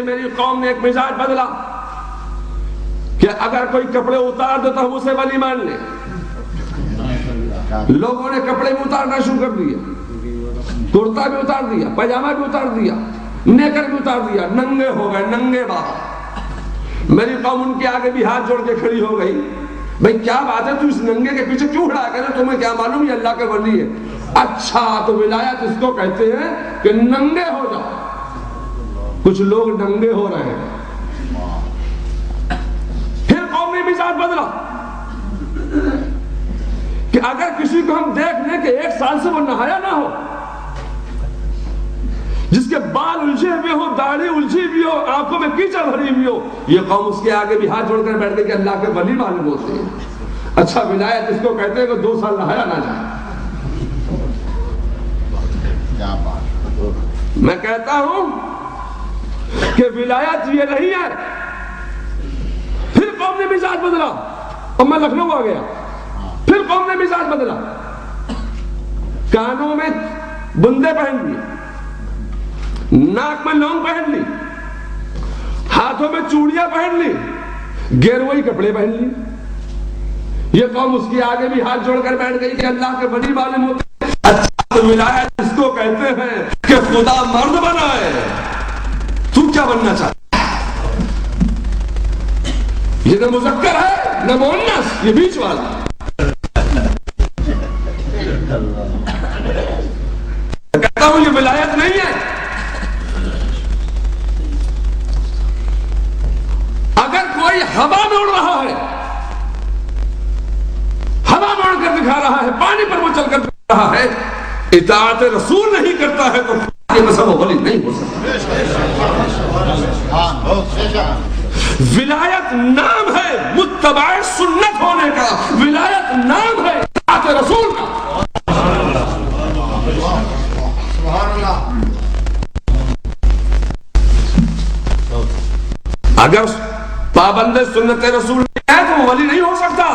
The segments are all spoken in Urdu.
پھر میری قوم نے ایک مزاج بدلا کہ اگر کوئی کپڑے اتار دے تو ہم اسے ولی مان لیں. لوگوں نے کپڑے بھی اتارنا شروع کر دیا, کرتا بھی اتار دیا, پاجامہ بھی اتار دیا, نیکر بھی اتار دیا, ننگے ہو گئے, ننگے باہر. میری قوم ان کے آگے بھی ہاتھ جوڑ کے کھڑی ہو گئی, بھئی کیا بات ہے, تو اس ننگے کے پیچھے کیوں کھڑا ہے؟ تمہیں کیا معلوم یہ اللہ کے ولی ہے؟ اچھا تو ولایت اس کو کہتے ہیں کہ ننگے ہو جاؤ. کچھ لوگ ننگے ہو رہے ہیں. پھر قوم نے مزاج بدلا کہ اگر کسی کو ہم دیکھ لیں کہ 1 سال سے وہ نہایا نہ ہو, جس کے بال الجھے ہوئے ہو, داڑھی الجھی بھی ہو, آنکھوں میں کیچڑ بھری ہوئی ہو, یہ قوم اس کے آگے بھی ہاتھ جوڑ کر بیٹھ گئی کہ اللہ کے ولی معلوم ہوتے ہیں. اچھا ولایت اس کو کہتے ہیں کہ 2 سال نہایا نہ جائے. میں کہتا ہوں کہ ولایت یہ نہیں ہے. پھر قوم نے مزاج بدلا, اور میں لکھنؤ آ گیا. پھر قوم نے مزاج بدلا, کانوں میں بندے پہن لیے, ناک میں لونگ پہن لی, ہاتھوں میں چوڑیاں پہن لی, گیروئی کپڑے پہن لی. یہ قوم اس کے آگے بھی ہاتھ جوڑ کر بیٹھ گئی کہ اللہ کے ولی معلوم ہوتے ہیں. اچھا تو ولایت اس کو کہتے ہیں کہ خدا مرد بنائے. تو کیا بننا چاہتا ہے؟ یہ نہ مذکر ہے نہ مؤنث, یہ بیچ والا. کہتا ہوں یہ ولایت نہیں ہے. اگر کوئی ہوا میں اڑ رہا ہے, ہوا میں اڑ کر دکھا رہا ہے, پانی پر وہ چل کر دکھا رہا ہے, اطاعت رسول نہیں کرتا ہے تو یہ مسئلہ ولی نہیں ہو سکتا. ولایت نام ہے متبع سنت ہونے کا, ولایت نام ہے اطاعت رسول کا. اگر پابند سنت رسول ہے تو وہ ولی نہیں ہو سکتا.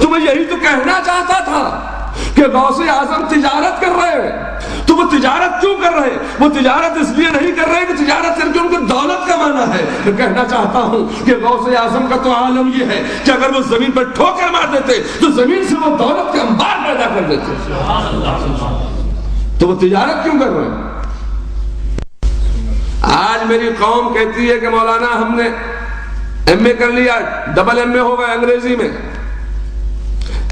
تو میں یہی تو کہنا چاہتا تھا کہ غوث اعظم تجارت کر رہے ہیں. تو وہ تجارت کیوں کر رہے ہیں؟ وہ تجارت اس لیے نہیں کر رہے کہ تجارت کر کے ان کو دولت کمانا ہے. میں کہنا چاہتا ہوں کہ غوث اعظم کا تو عالم یہ ہے کہ اگر وہ زمین پر ٹھوکر مار دیتے تو زمین سے وہ دولت کے انبار پیدا کر دیتے. تو وہ تجارت کیوں کر رہے ہیں؟ آج میری قوم کہتی ہے کہ مولانا ہم نے ایم اے کر لیا, ڈبل ایم اے ہو گئے انگریزی میں,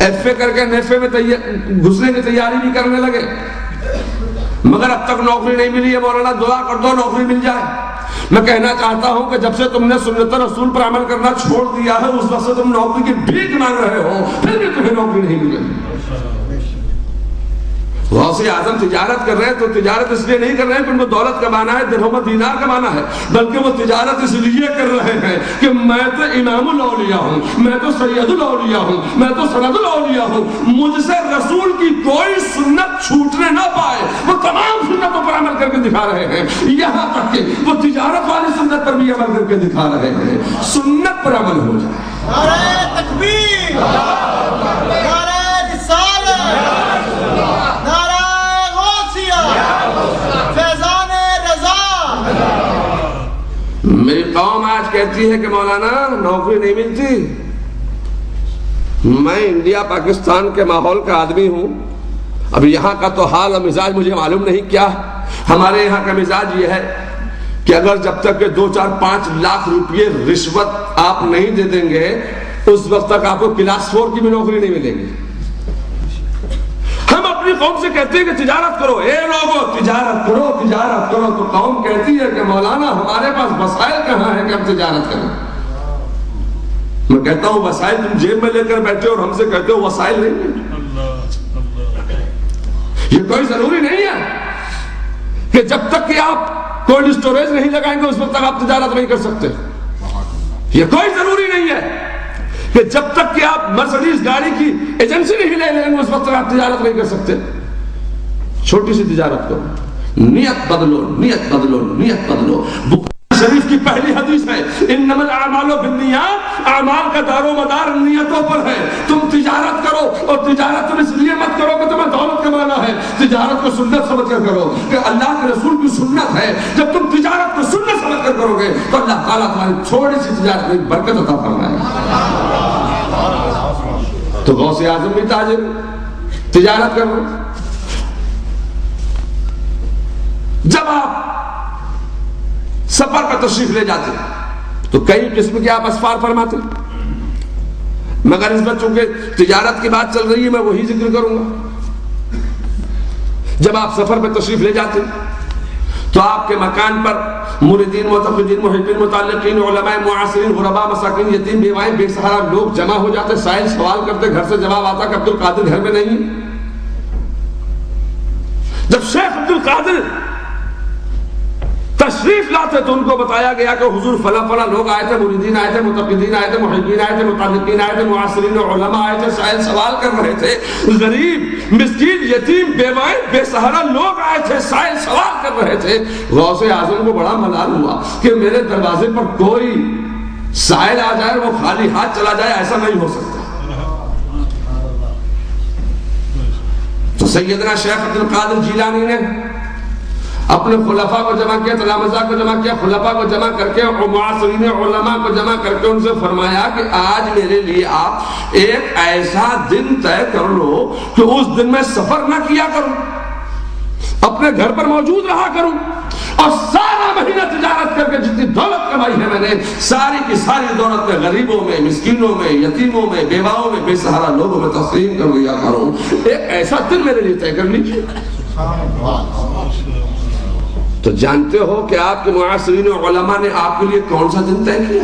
ایف اے کر کے نیف اے میں گھسنے کی تیاری بھی کرنے لگے, مگر اب تک نوکری نہیں ملی ہے. مولانا دعا کر دو نوکری مل جائے. میں کہنا چاہتا ہوں کہ جب سے تم نے سنت رسول پر عمل کرنا چھوڑ دیا ہے اس وقت سے تم نوکری کی بھیک مانگ رہے ہو, پھر بھی تمہیں نوکری نہیں ملے. غوث اعظم تجارت کر رہے ہیں تو تجارت اس لیے نہیں کر رہے ہیں کہ ان کو دولت کمانا ہے, درہم و دینار کمانا ہے, بلکہ وہ تجارت اس لیے کر رہے ہیں کہ میں تو امام الاولیاء ہوں, میں تو سید الاولیاء ہوں, میں تو سند الاولیاء ہوں, مجھ سے رسول کی کوئی سنت چھوٹنے نہ پائے. وہ تمام سنتوں پر عمل کر کے دکھا رہے ہیں, یہاں تک کہ وہ تجارت والی سنت پر بھی عمل کر کے دکھا رہے ہیں. سنت پر عمل ہو جائے. نعرہ تکبیر, نعرہ رسالت, میری قوم آج کہتی ہے کہ مولانا نوکری نہیں ملتی. میں انڈیا پاکستان کے ماحول کا آدمی ہوں, اب یہاں کا تو حال اور مزاج مجھے معلوم نہیں کیا. ہمارے یہاں کا مزاج یہ ہے کہ اگر جب تک کہ 2-4-5 لاکھ روپئے رشوت آپ نہیں دے دیں گے اس وقت تک آپ کو کلاس 4 کی بھی نوکری نہیں ملے گی. ہم اپنی قوم سے کہتے ہیں کہ تجارت کرو, اے لوگو تجارت کرو, تجارت کرو, تو قوم کہتی ہے کہ مولانا ہمارے پاس وسائل کہاں ہے کہ ہم تجارت کریں. میں کہتا ہوں وسائل تم جیب میں لے کر بیٹھے اور ہم سے کہتے ہو وسائل نہیں ہے. یہ کوئی ضروری نہیں ہے کہ جب تک کہ آپ کولڈ اسٹوریج نہیں لگائیں گے اس وقت تک آپ تجارت نہیں کر سکتے. یہ کوئی ضروری نہیں ہے کہ جب تک کہ آپ مرسڈیز گاڑی کی ایجنسی نہیں لے لیں گے اس وقت تک آپ تجارت نہیں کر سکتے. چھوٹی سی تجارت کرو, نیت بدلو, نیت بدلو, نیت بدلو. بخاری شریف کی پہلی حدیث ہے انما الاعمال بالنیات, اعمال کا دار و مدار نیتوں پر ہے. تم تجارت کرو اور تجارت تم اس لیے مت کرو کہ تمہیں دولت کمانا ہے, تجارت کو سنت سمجھ کر کرو کہ اللہ کے رسول کی سنت ہے. جب تم تجارت کو سنت سمجھ کر گے تو اللہ تعالیٰ تمہاری چھوٹی سی تجارت میں برکت عطا فرمائے گا۔ تو غوث اعظم بھی تاجر تجارت کر رہے۔ جب آپ سفر پر تشریف لے جاتے تو کئی قسم کے آپ اسفار فرماتے، مگر اس میں چونکہ تجارت کی بات چل رہی ہے میں وہی ذکر کروں گا۔ جب آپ سفر پر تشریف لے جاتے تو آپ کے مکان پر مریدین، معتقدین، محبین، متعلقین، علماء، معاصرین، غرباء، مساکین، یتیم، بیوائیں، بے سہارا لوگ جمع ہو جاتے، سائل سوال کرتے، گھر سے جواب آتا کہ عبد القادر گھر میں نہیں ہے۔ جب شیخ عبد القادر تشریف لاتے تو ان کو بتایا گیا کہ حضور فلاں فلاں لوگ آئے تھے، مریدین آئے تھے، متقدین آئے تھے، محبین آئے تھے، متعلقین آئے تھے، معاصرین علماء آئے تھے، سائل سوال کر رہے تھے، غریب، مسکین، یتیم، بیوائیں، بے سہارا لوگ آئے تھے، سائل سوال کر رہے تھے۔ غوث اعظم کو بڑا ملال ہوا کہ میرے دروازے پر کوئی سائل آ جائے وہ خالی ہاتھ چلا جائے، ایسا نہیں ہو سکتا۔ تو سیدنا شیخ عبد القادر جیلانی نے اپنے خلفاء کو جمع کیا، تلامذہ کو جمع کیا، خلفاء کو جمع کر کے اور معاصرین علماء کو جمع کر کے ان سے فرمایا کہ آج میرے لیے آپ ایک ایسا دن طے کر لو کہ اس دن میں سفر نہ کیا کروں، اپنے گھر پر موجود رہا کروں، اور سارا مہینہ تجارت کر کے جتنی دولت کمائی ہے میں نے ساری کی ساری دولت میں غریبوں میں، مسکینوں میں، یتیموں میں، بیواؤں میں، بے سہارا لوگوں میں تقسیم کر دیا کروں۔ ایک ایسا دن میرے لیے طے کر لیجیے۔ تو جانتے ہو کہ آپ کے معاصرین علماء نے آپ کے لیے کون سا دن طے کیا؟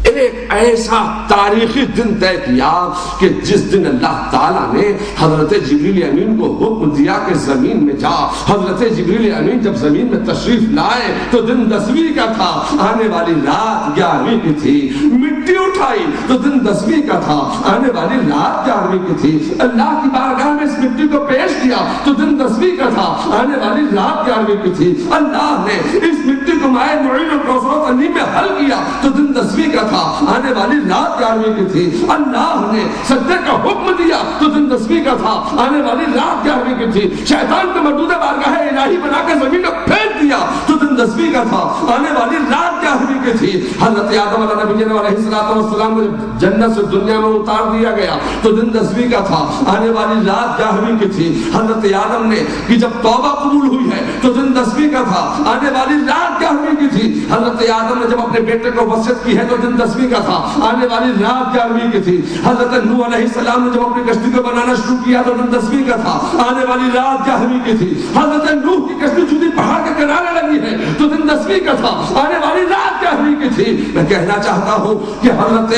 ایک ایسا تاریخی دن طے کیا کہ جس دن اللہ تعالیٰ نے حضرت جبریل امین کو حکم دیا کہ زمین میں جا۔ حضرت جبریل امین جب زمین میں تشریف لائے تو دن 10ویں کا تھا، آنے والی رات 11ویں کی تھی۔ مٹی اٹھائی تو دن 10ویں کا تھا، آنے والی رات 11ویں کی تھی۔ اللہ کی بارگاہ میں اس مٹی کو پیش کیا تو دن 10ویں کا تھا، آنے والی رات 11ویں کی تھی۔ اللہ نے اس مٹی کو مائع معین اور کوثر و تنعیم میں حل کیا تو دن 10ویں کا تھا، آنے والی رات 11ویں کی تھی۔ اللہ نے سجدے کا حکم دیا تو دن 10ویں کا تھا، آنے والی رات 11ویں کی تھی۔ شیطان کو مردود بارگاہ الہی بنا کے زمین میں پھینک دیا تو دن 10ویں کا تھا، آنے والی رات 11ویں کی تھی۔ حضرت آدم علیہ نبی علیہ السلام کو جب جنت سے دنیا میں اتار دیا گیا تو دن 10ویں کا تھا، آنے والی رات 11ویں کی تھی۔ حضرت آدم نے کہ جب توبہ قبول ہوئی ہے تو دن 10ویں کا تھا، آنے والی رات 11ویں کی تھی۔ حضرت آدم نے جب اپنے بیٹے کو وصیت کی ہے تو دن 10ویں کا تھا، آنے والی رات 11ویں کی تھی۔ حضرت نوح علیہ السلام نے جب اپنی کشتی کو بنانا شروع کیا تو دن 10ویں کا تھا، آنے والی رات 11ویں کی تھی۔ حضرت نوح کی کشتی چودی پہاڑ کے کنارے لگی ہے تو دن 10ویں کا تھا، آنے والی رات 11ویں کی تھی۔ میں کہنا چاہتا ہوں کہ حضرت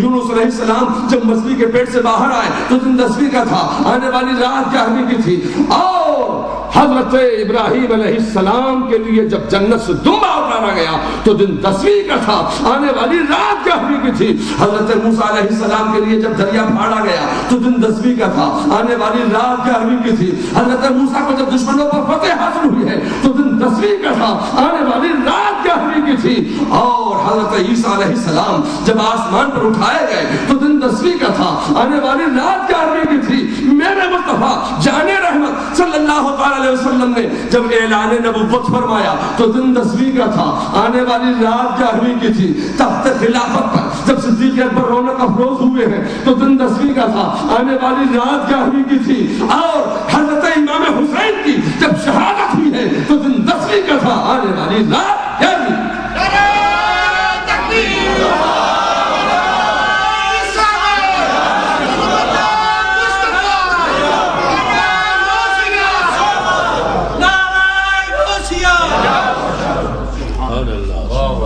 یونس علیہ السلام جب مچھلی کے پیٹ سے باہر آئے تو دن 10ویں کا تھا، آنے والی رات 11ویں کی تھی۔ اور حضرت ابراہیم علیہ السلام کے لیے جب جنت سے دمبا اتارا گیا تو دن 10ویں کا تھا، آنے والی رات 11ویں کی تھی۔ حضرت موسیٰ علیہ السلام کے لیے جب دریا پھاڑا گیا تو دن 10ویں کا تھا، آنے والی رات 11ویں کی تھی۔ حضرت موسیٰ کو جب دشمنوں پر فتح حاصل ہوئی ہے تو دن 10ویں کا تھا، آنے والی رات 11ویں کی تھی۔ اور حضرت عیسیٰ علیہ السلام جب آسمان پر اٹھائے گئے تو دن 10ویں کا تھا، آنے والی رات 11ویں کی تھی۔ میرے مصطفیٰ جان رحمت صلی اللہ تعالی علیہ وسلم نے جب اعلان نبوت فرمایا تو دن 10ویں کا تھا، آنے والی رات 11ویں کی تھی۔ تخت خلافت پر جب صدیق اکبر رونق افروز ہوئے ہیں تو دن 10ویں کا تھا، آنے والی رات 11ویں کی تھی۔ اور حضرت امام حسین کی جب شہادت ہوئی ہے تو دن 10ویں کا تھا، آنے والی رات 11ویں۔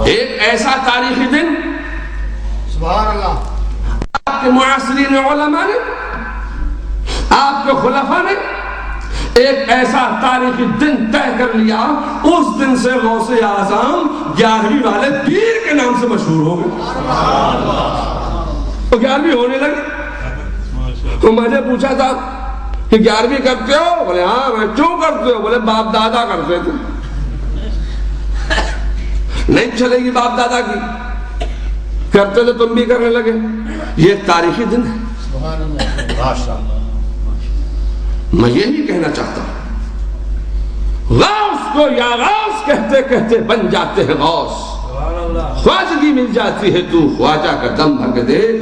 ایک ایسا تاریخی دن سبحان اللہ، آپ کے معاصرین علماء نے، آپ کے خلفاء نے ایک ایسا تاریخی دن طے کر لیا، اس دن سے غوث اعظم 11ویں والے پیر کے نام سے مشہور ہو گئے۔ تو 11ویں ہونے لگی تو میں نے پوچھا تھا کہ 11ویں کرتے ہو؟ بولے ہاں۔ میں کیوں کرتے ہو؟ بولے باپ دادا کرتے تھے۔ نہیں چلے گی باپ دادا کی، کرتے تھے تم بھی کرنے لگے۔ یہ ایک تاریخی دن ہے۔ سبحان اللہ، ماشاءاللہ۔ میں یہی کہنا چاہتا ہوں، غوث کو یا غوث کہتے کہتے بن جاتے ہیں غوث. خواجگی مل جاتی ہے تو خواجہ کا دم بھر کے دیکھ.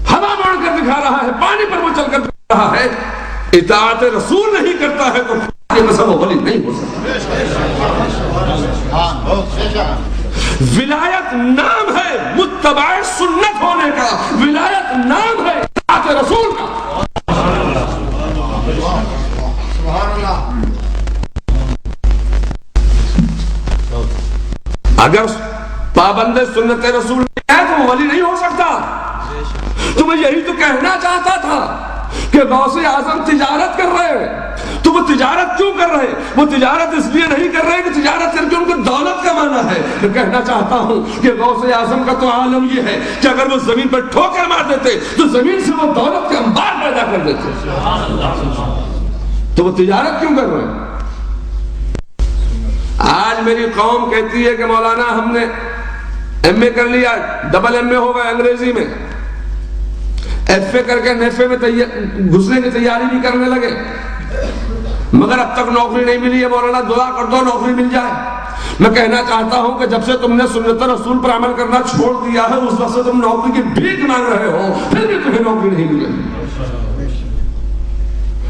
ہوا موڑ کر دکھا رہا ہے, پانی پر وہ چل کر دکھا رہا ہے. اطاعت رسول نہیں کرتا ہے تو قسم و ولی نہیں ہو سکتا. ولایت نام ہے متبع سنت ہونے کا, ولایت نام ہے اطاعت رسول کا. اگر پابند سنت رسول نہیں ہے تو وہ ولی نہیں ہو سکتا. تو میں یہی تو کہنا چاہتا تھا کہ غوث اعظم تجارت کر رہے ہیں. تو وہ تجارت کیوں کر رہے ہیں؟ وہ تجارت اس لیے نہیں کر رہے کہ تجارت کر کے ان کو دولت کمانا ہے. میں کہنا چاہتا ہوں کہ غوث اعظم کا تو عالم یہ ہے کہ اگر وہ زمین پر ٹھوکر مار دیتے تو زمین سے وہ دولت کے انبار پیدا کر دیتے. تو وہ تجارت کیوں کر رہے ہیں؟ آج میری قوم کہتی ہے کہ مولانا ہم نے ایم اے کر لیا, ڈبل ایم اے ہو گئے انگریزی میں, ایف اے کر کے نیف اے میں گھسنے کی تیاری بھی کرنے لگے, مگر اب تک نوکری نہیں ملی ہے. مولانا دعا کر دو نوکری مل جائے. میں کہنا چاہتا ہوں کہ جب سے تم نے سنت رسول پر عمل کرنا چھوڑ دیا ہے اس وقت سے تم نوکری کی بھیک مانگ رہے ہو, پھر بھی تمہیں نوکری نہیں ملی.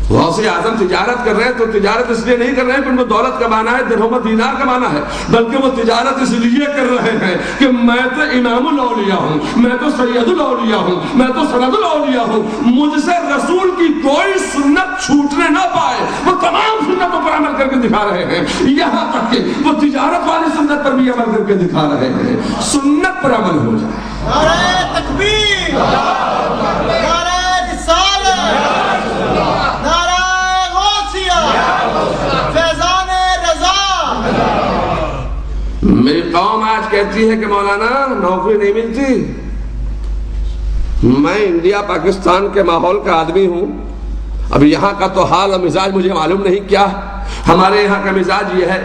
غوث اعظم تجارت کر رہے ہیں تو تجارت اس لیے نہیں کر رہے ہیں کہ ان کو دولت کمانا ہے, درہم و دینار کمانا ہے, بلکہ وہ تجارت اس لیے کر رہے ہیں کہ میں تو امام الاولیاء ہوں, میں تو سید الاولیاء ہوں, میں تو سند الاولیاء ہوں, مجھ سے رسول کی کوئی سنت چھوٹنے نہ پائے. وہ تمام سنتوں پر عمل کر کے دکھا رہے ہیں, یہاں تک کہ وہ تجارت والی سنت پر بھی عمل کر کے دکھا رہے ہیں. سنت پر عمل ہو جائے. نعرہ تکبیر, نعرہ رسالت, نعرہ غوثیہ, فیضان رضا. میری قوم آج کہتی ہے کہ مولانا نوکری نہیں ملتی. میں انڈیا پاکستان کے ماحول کا آدمی ہوں, اب یہاں کا تو حال اور مزاج مجھے معلوم نہیں کیا. ہمارے یہاں کا مزاج یہ ہے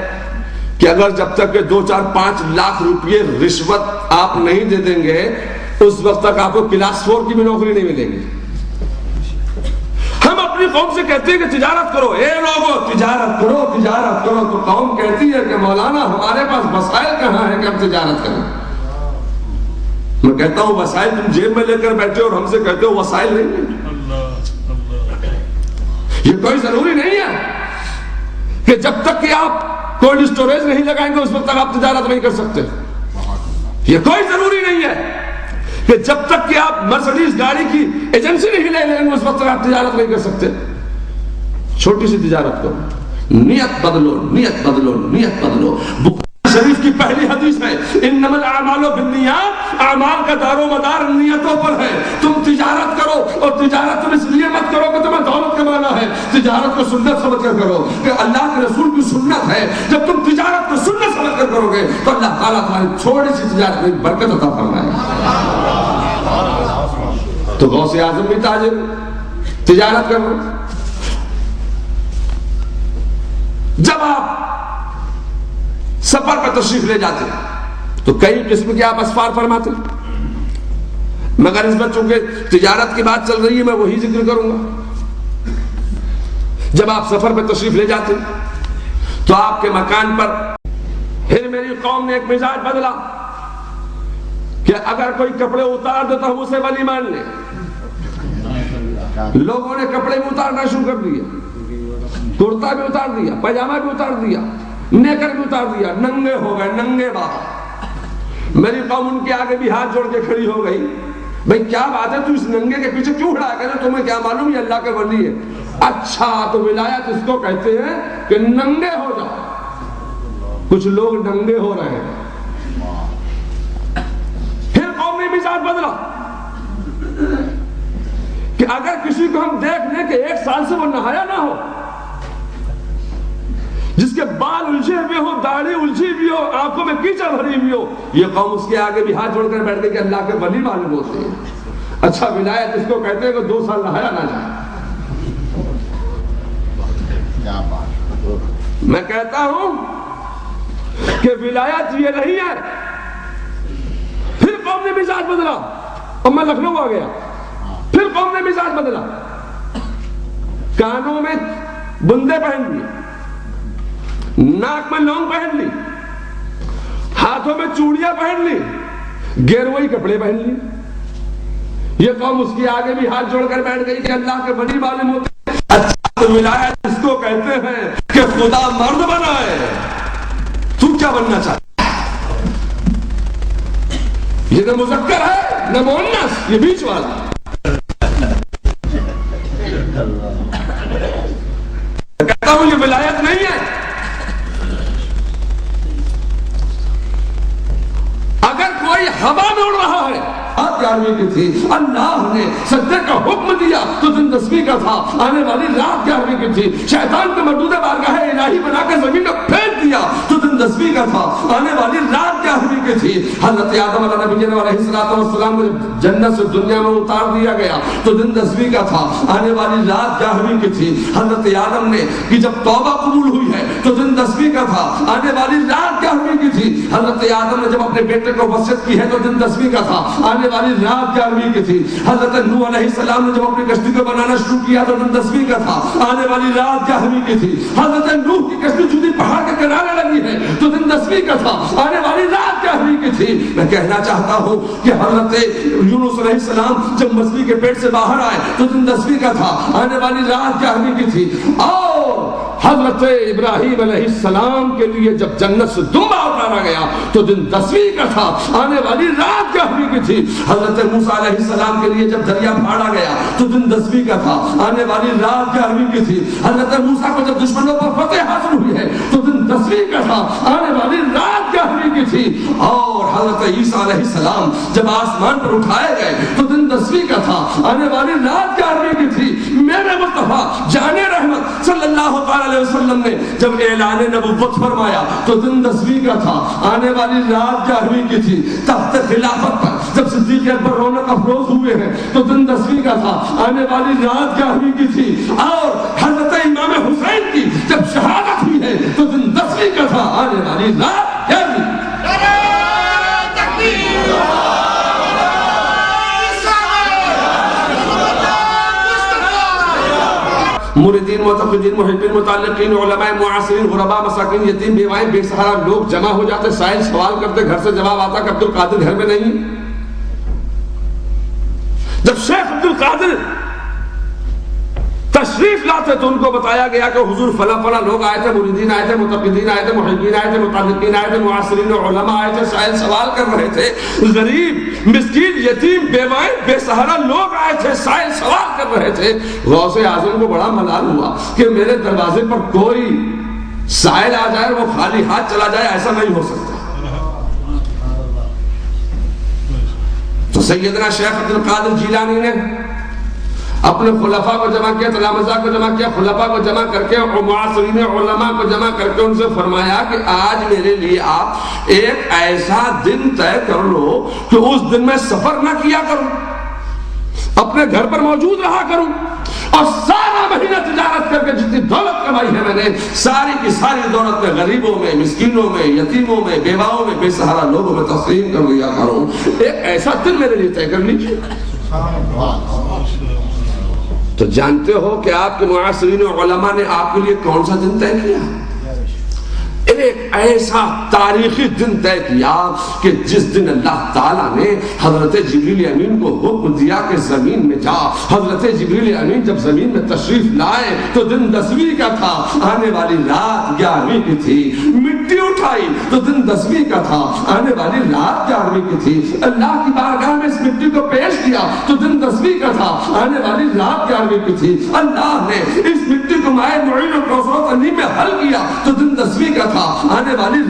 کہ اگر جب تک کہ 2-4-5 لاکھ روپئے رشوت آپ نہیں دے دیں گے اس وقت تک آپ کو کلاس 4 کی بھی نوکری نہیں ملے گی. ہم اپنی قوم سے کہتے ہیں کہ تجارت کرو, اے لوگو تجارت کرو, تجارت کرو, تو قوم کہتی ہے کہ مولانا ہمارے پاس وسائل کہاں ہے کہ ہم تجارت کریں. میں کہتا ہوں وسائل تم جیب میں لے کر بیٹھے اور ہم سے کہتے ہو وسائل نہیں ہے. یہ کوئی ضروری نہیں ہے کہ جب تک کہ آپ کولڈ اسٹوریج نہیں لگائیں گے اس وقت تک آپ تجارت نہیں کر سکتے. یہ کوئی ضروری نہیں ہے کہ جب تک کہ آپ مرسڈیز گاڑی کی ایجنسی نہیں لے لیں گے اس وقت تک آپ تجارت نہیں کر سکتے. چھوٹی سی تجارت کرو, نیت بدلو, نیت بدلو, نیت بدلو. بخاری شریف کی پہلی حدیث ہے انما الاعمال بالنیات, اعمال کا دار و مدار نیتوں پر ہے. تم تجارت کرو اور تجارت تم اس لیے مت کرو کہ تمہیں دولت کمانا ہے, تجارت کو سنت سمجھ کر کرو کہ اللہ کے رسول کی سنت ہے. جب تم تجارت کو سنت سمجھ کر کرو گے تو اللہ تعالیٰ تمہاری چھوٹی سی تجارت میں برکت عطا فرمائے گا. تو غوث اعظم بھی تاجر تجارت کر رہے. جب آپ سفر پر تشریف لے جاتے تو کئی قسم کے آپ اسفار فرماتے, مگر اس میں چونکہ تجارت کی بات چل رہی ہے میں وہی ذکر کروں گا. جب آپ سفر پر تشریف لے جاتے تو آپ کے مکان پر پھر میری قوم نے ایک مزاج بدلا کہ اگر کوئی کپڑے اتار دے تو ہم اسے ولی مان لیں. لوگوں نے کپڑے بھی اتارنا شروع کر دیا, کرتا بھی اتار دیا, پاجامہ بھی اتار دیا, نیکر بھی اتار دیا, ننگے ہو گئے, ننگے باپ. میری قوم ان کے آگے بھی ہاتھ جوڑ کے کھڑی ہو گئی, بھئی کیا بات ہے تو اس ننگے کے پیچھے کیوں کھڑا ہے, تمہیں کیا معلوم یہ اللہ کے ولی ہے. اچھا تو ولایت اس کو کہتے ہیں کہ ننگے ہو جاؤ. کچھ لوگ ننگے ہو رہے ہیں. پھر قوم نے مزاج بدلا کہ اگر کسی کو ہم دیکھ لیں کہ 1 سال سے وہ نہایا نہ ہو, جس کے بال الجھے ہوئے ہو, داڑھی الجھی بھی ہو, آنکھوں میں کیچڑ بھری ہوئی ہو, یہ قوم اس کے آگے بھی ہاتھ جوڑ کر بیٹھ گئے کہ اللہ کے ولی معلوم ہوتے ہیں. اچھا ولایت اس کو کہتے ہیں کہ 2 سال نہایا نہ جائے. میں کہتا ہوں کہ ولایت یہ نہیں ہے. پھر قوم نے مزاج بدلا اور میں لکھنؤ آ گیا. پھر قوم نے مزاج بدلا, کانوں میں بندے پہن لی, ناک میں لونگ پہن لی, ہاتھوں میں چوڑیاں پہن لی, گیروئی کپڑے پہن لی. یہ قوم اس کی آگے بھی ہاتھ جوڑ کر بیٹھ گئی کہ اللہ کے بڑی معلوم ہوتے ہیں. اچھا تو ولایت اس کو کہتے ہیں کہ خدا مرد بنائے. تو کیا بننا چاہتا ہے؟ یہ نہ مذکر ہے نہ مؤنث, یہ بیچ والا. کہتا ہوں یہ ولایت نہیں ہے. اگر کوئی ہوا میں اڑ رہا ہے, 11ویں کی تھی, اللہ نے سجدے کا حکم دیا تو دن 10ویں کا تھا, آنے والی رات 11ویں کی تھی, شیطان کو مردود بارگاہ الہی بنا کر زمین میں پھینک دیا تو دن 10ویں کا تھا, آنے والی رات 11ویں کی تھی. حضرت آدم علیہ نبی علیہ السلام کو جنت سے دنیا میں اتار دیا گیا تو دن 10ویں کا تھا, آنے والی رات 11ویں کی تھی. حضرت آدم نے کہ جب توبہ قبول ہوئی ہے تو دن 10ویں کا تھا, آنے والی رات 11ویں کی تھی. حضرت آدم نے جب اپنے بیٹے کو وصیت کی ہے تو دن 10ویں کا تھا, آنے والی رات 11ویں کی تھی. حضرت نوح علیہ السلام نے جب اپنی کشتی کو بنانا شروع کیا تو دن 10ویں کا تھا, آنے والی رات 11ویں کی تھی. حضرت نوح کی کشتی جدی پہاڑ کے کنارے لگی ہے تو دن 10ویں کا تھا, آنے والی رات 11ویں کی تھی. میں کہنا چاہتا ہوں کہ حضرت یونس علیہ السلام جب مچھلی کے پیٹ سے باہر آئے تو دن 10ویں کا تھا, آنے والی رات 11ویں کی تھی. اور حضرت ابراہیم علیہ السلام کے لیے جب جنت سے دمبا اتارا گیا تو دن 10ویں کا تھا, آنے والی رات 11ویں کی تھی. حضرت موسیٰ علیہ السلام کے لیے جب دریا پھاڑا گیا تو دن 10ویں کا تھا, آنے والی رات 11ویں کی تھی. حضرت موسیٰ کو جب دشمنوں پر فتح حاصل ہوئی ہے تو دن 10ویں کا تھا, آنے والی رات 11ویں کی تھی. اور حضرت عیسیٰ علیہ السلام جب آسمان پر اٹھائے گئے تو دن 10ویں کا تھا, آنے والی رات 11ویں کی تھی. میرے مصطفیٰ جان رحمت صلی اللہ علیہ وسلم نے جب اعلان نبوت فرمایا تو دن 10ویں کا تھا, آنے والی رات 11ویں کی تھی. تخت خلافت پر جب صدیق اکبر رونق افروز ہوئے ہیں تو دن 10ویں کا تھا, آنے والی رات 11ویں کی تھی. اور حضرت امام حسین کی جب شہادت ہوئی ہے تو دن 10ویں کا تھا, آنے والی رات 11ویں. مریدین, معتقدین, محبین, متعلقین, علماء, معاصرین, غرباء, مساکین, یتیم, بیوائیں, بے سہارا لوگ جمع ہو جاتے, سائل سوال کرتے, گھر سے جواب آتا کہ عبد القادر گھر میں نہیں. جب شیخ عبد القادر تشریف لاتے تو ان کو بتایا گیا کہ حضور فلاں فلاں لوگ آئے تھے, مریدین آئے تھے, متقدین آئے تھے, محبین آئے تھے, متعلقین آئے تھے, معاصرین علماء آئے تھے, سائل سوال کر رہے تھے. غریب, مسکین, یتیم, بیوائیں, بے سہارا لوگ آئے تھے, سائل سوال کر رہے تھے. غوث اعظم کو بڑا ملال ہوا کہ میرے دروازے پر کوئی سائل آ جائے وہ خالی ہاتھ چلا جائے, ایسا نہیں ہو سکتا. تو سیدنا شیخ عبد القادر جیلانی نے اپنے خلفاء کو جمع کیا, تلامذہ کو جمع کیا, خلفاء کو جمع کر کے اور معاصرین علماء کو جمع کر کے ان سے فرمایا کہ آج میرے لیے آپ ایک ایسا دن طے کر لو کہ اس دن میں سفر نہ کیا کروں, اپنے گھر پر موجود رہا کروں, اور سارا مہینہ تجارت کر کے جتنی دولت کمائی ہے میں نے ساری کی ساری دولت میں غریبوں میں, مسکینوں میں, یتیموں میں, بیواؤں میں, بے سہارا لوگوں میں تقسیم کر دیا کروں. ایک ایسا دن میرے لیے طے کر لیجیے. تو جانتے ہو کہ آپ کے معاصرین علماء نے آپ کے لیے کون سا دن طے کیا؟ ایک ایسا تاریخی دن طے کیا کہ جس دن اللہ تعالیٰ نے حضرت جبریل امین کو حکم دیا کہ زمین میں جا. حضرت جبریل امین جب زمین میں تشریف لائے تو دن 10ویں کا تھا, آنے والی رات 11ویں کی تھی. مٹی اٹھائی تو دن 10ویں کا تھا, آنے والی رات 11ویں کی تھی. اللہ کی بارگاہ میں اس مٹی کو پیش کیا تو دن 10ویں کا تھا, آنے والی رات 11ویں کی تھی. اللہ نے اس مٹی کو مائع معین و کوثر و تنیم میں حل کیا تو دن 10ویں کا تھا, آنے والی